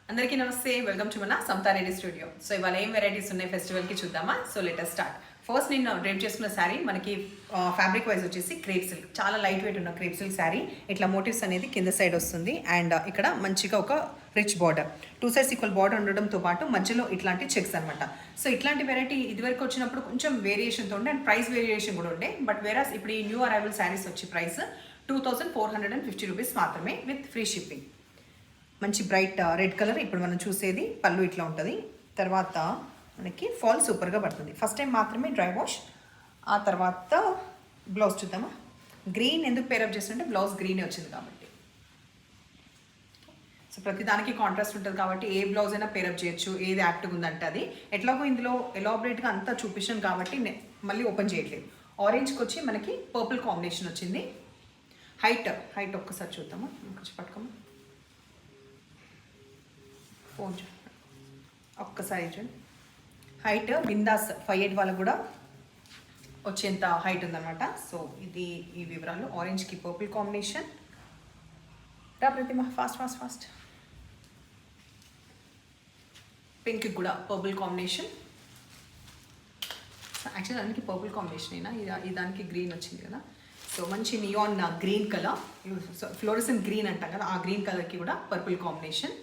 అందరికీ నమస్తే, welcome to మన సమతా రెడ్డి స్టూడియో. సో ఇవాళ ఏం వెరైటీస్ ఉన్నాయి ఫెస్టివల్కి చూద్దామా. So let's start. ఫస్ట్ నేను డ్రేప్ చేసుకున్న శారీ మనకి ఫ్యాబ్రిక్ వైజ్ వచ్చేసి క్రేప్ సిల్క్, చాలా లైట్ వెయిట్ ఉన్న క్రేప్ సిల్క్ శారీ. ఇట్లా మోటివ్స్ అనేది కింద సైడ్ వస్తుంది అండ్ ఇక్కడ మంచిగా ఒక rich border, 2 sides equal border ఉండడంతో పాటు మధ్యలో ఇట్లాంటి చెక్స్ అనమాట. సో ఇట్లాంటి వెరైటీ ఇదివరకు వచ్చినప్పుడు కొంచెం వేరియేషన్తో ఉండే అండ్ ప్రైస్ వేరియేషన్ కూడా ఉండే. బట్ వేరాస్ ఇప్పుడు ఈ న్యూ అరైవల్ శారీస్ వచ్చి ప్రైస్ 2450 రూపీస్ మాత్రమే విత్ ఫ్రీ షిప్పింగ్. మంచి బ్రైట్ రెడ్ కలర్ ఇప్పుడు మనం చూసేది. పళ్ళు ఇట్లా ఉంటుంది. తర్వాత మనకి ఫాల్ సూపర్గా పడుతుంది. ఫస్ట్ టైం మాత్రమే డ్రై వాష్. ఆ తర్వాత బ్లౌజ్ చూద్దామా. గ్రీన్ ఎందుకు పేరప్ చేస్తుంటే బ్లౌజ్ గ్రీనే వచ్చింది కాబట్టి. సో ప్రతిదానికి కాంట్రాస్ట్ ఉంటుంది కాబట్టి ఏ బ్లౌజ్ అయినా పేరప్ చేయొచ్చు, ఏది యాక్టివ్ ఉందంటే అది. ఎట్లాగో ఇందులో ఎలాబరేట్గా అంతా చూపించాను కాబట్టి మళ్ళీ ఓపెన్ చేయట్లేదు. ఆరెంజ్కి వచ్చి మనకి పర్పుల్ కాంబినేషన్ వచ్చింది. హైట్ ఒక్కసారి చూద్దామా. కొంచెం పట్టుకోమా, ఫోన్ ఒక్కసారి చూడండి. హైట్ బిందాస్ 5'8" వాళ్ళకు కూడా వచ్చేంత హైట్ ఉందన్నమాట. సో ఇది ఈ వివరాలు. ఆరెంజ్కి పర్పుల్ కాంబినేషన్. రా ప్రతిమ, ఫాస్ట్. పింక్కి కూడా పర్పుల్ కాంబినేషన్. యాక్చువల్లీ దానికి పర్పుల్ కాంబినేషన్ అయినా ఈ దానికి గ్రీన్ వచ్చింది కదా. సో మంచి neon green colour, fluorescent green అంటాం కదా, ఆ గ్రీన్ కలర్కి కూడా పర్పుల్ కాంబినేషన్.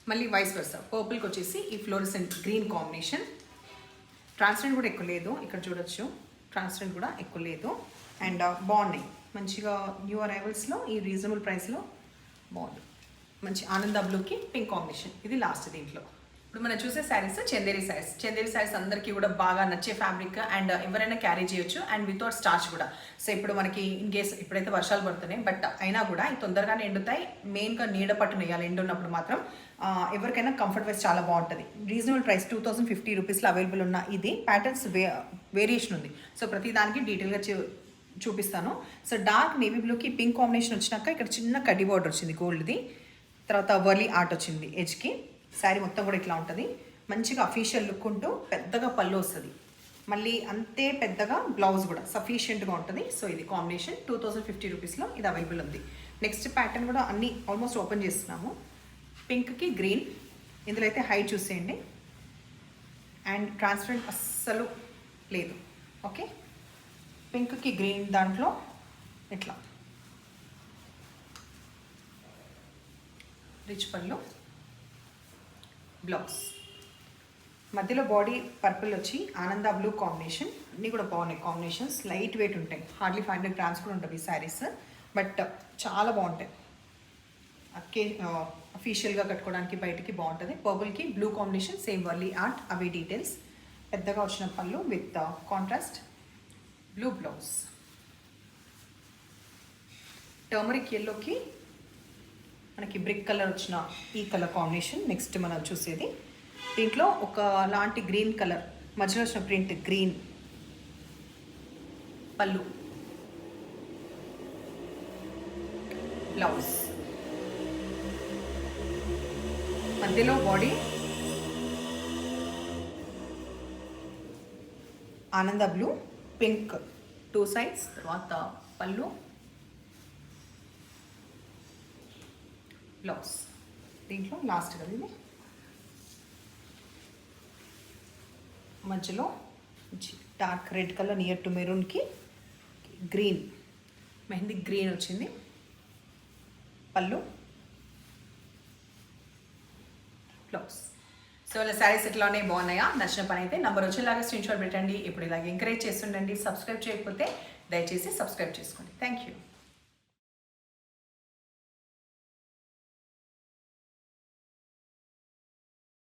మళ్ళీ వైస్ వర్సా, పర్పుల్కి వచ్చేసి ఈ ఫ్లోరసెంట్ గ్రీన్ కాంబినేషన్. ట్రాన్స్పరెంట్ కూడా ఎక్కువ లేదు, ఇక్కడ చూడొచ్చు. ట్రాన్స్పరెంట్ కూడా ఎక్కువ లేదు అండ్ బాగున్నాయి. మంచిగా న్యూ అరైవల్స్లో ఈ రీజనబుల్ ప్రైస్లో బాగుంది. మంచి ఆనంద బ్లూకి పింక్ కాంబినేషన్. ఇది లాస్ట్ దీంట్లో. ఇప్పుడు మనం చూసే శారీస్ చందేరి శారీస్ అందరికీ కూడా బాగా నచ్చే ఫ్యాబ్రిక్ అండ్ ఎవరైనా క్యారీ చేయొచ్చు అండ్ వితౌట్ స్టార్చ్ కూడా. సో ఇప్పుడు మనకి ఇన్ కేస్ ఇప్పుడైతే వర్షాలు పడుతున్నాయి, బట్ అయినా కూడా ఇవి తొందరగానే ఎండుతాయి. మెయిన్గా నీడ పట్టు నెయ్యాలి ఎండున్నప్పుడు మాత్రం. ఎవరికైనా కంఫర్ట్ వైజ్ చాలా బాగుంటుంది. రీజనబుల్ ప్రైస్ 2050 రూపీస్లో అవైలబుల్ ఉన్న ఇది. ప్యాటర్న్స్ వేరియేషన్ ఉంది. సో ప్రతి దానికి డీటెయిల్గా చూపిస్తాను. సో డార్క్ నేవీ బ్లూకి పింక్ కాంబినేషన్ వచ్చినాక ఇక్కడ చిన్న కడ్డీ బార్డర్ వచ్చింది గోల్డ్ది. తర్వాత వర్లీ ఆర్ట్ వచ్చింది ఎడ్జ్కి. శారీ మొత్తం కూడా ఇట్లా ఉంటుంది. మంచిగా అఫీషియల్ లుక్ ఉంటూ పెద్దగా పళ్ళు వస్తుంది. మళ్ళీ అంతే పెద్దగా బ్లౌజ్ కూడా సఫిషియెంట్గా ఉంటుంది. సో ఇది కాంబినేషన్ 2050 రూపీస్లో ఇది అవైలబుల్ ఉంది. నెక్స్ట్ ప్యాటర్న్ కూడా అన్నీ ఆల్మోస్ట్ ఓపెన్ చేస్తున్నాము. పింక్కి గ్రీన్, ఇందులో అయితే హైట్ చూసేయండి అండ్ ట్రాన్స్పరెంట్ అస్సలు లేదు. ఓకే, పింక్కి గ్రీన్ దాంట్లో ఇట్లా రిచ్ పళ్ళు, బ్లౌజ్ మధ్యలో బాడీ పర్పుల్ వచ్చి ఆనంద బ్లూ కాంబినేషన్. అన్నీ కూడా బాగున్నాయి కాంబినేషన్స్. లైట్ వెయిట్ ఉంటాయి. హార్డ్లీ 500 grams కూడా ఉంటుంది ఈ శారీస్, బట్ చాలా బాగుంటాయి. అఫీషియల్గా కట్టుకోవడానికి బయటికి బాగుంటుంది. పర్పుల్కి blue combination, same Warli art, అవి డీటెయిల్స్. పెద్దగా వచ్చిన పళ్ళు with contrast blue blouse. Turmeric ఎల్లోకి మనకి బ్రిక్ కలర్ వచ్చిన ఈ కలర్ కాంబినేషన్. నెక్స్ట్ మనం చూసేది దీంట్లో ఒక లాంటి గ్రీన్ కలర్, మధ్యలో వచ్చిన ప్రింట్ గ్రీన్. పళ్ళు, బ్లౌజ్, మధ్యలో బాడీ ఆనంద బ్లూ, పింక్ 2 sides. తర్వాత పళ్ళు, బ్లౌజ్. దీంట్లో లాస్ట్ కదా ఇది. మధ్యలో dark red colour near to మెరూన్కి గ్రీన్, మెహందీ గ్రీన్ వచ్చింది. పళ్ళు, బ్లౌజ్. సో ఇలా శారీస్ ఇట్లానే బాగున్నాయా? నచ్చిన పని అయితే నంబర్ వచ్చేలాగా స్క్రీన్ షాట్ పెట్టండి. ఇప్పుడు ఇలాగ ఎంకరేజ్ చేస్తుండండి. సబ్స్క్రైబ్ చేయకపోతే దయచేసి సబ్స్క్రైబ్ చేసుకోండి. Thank you.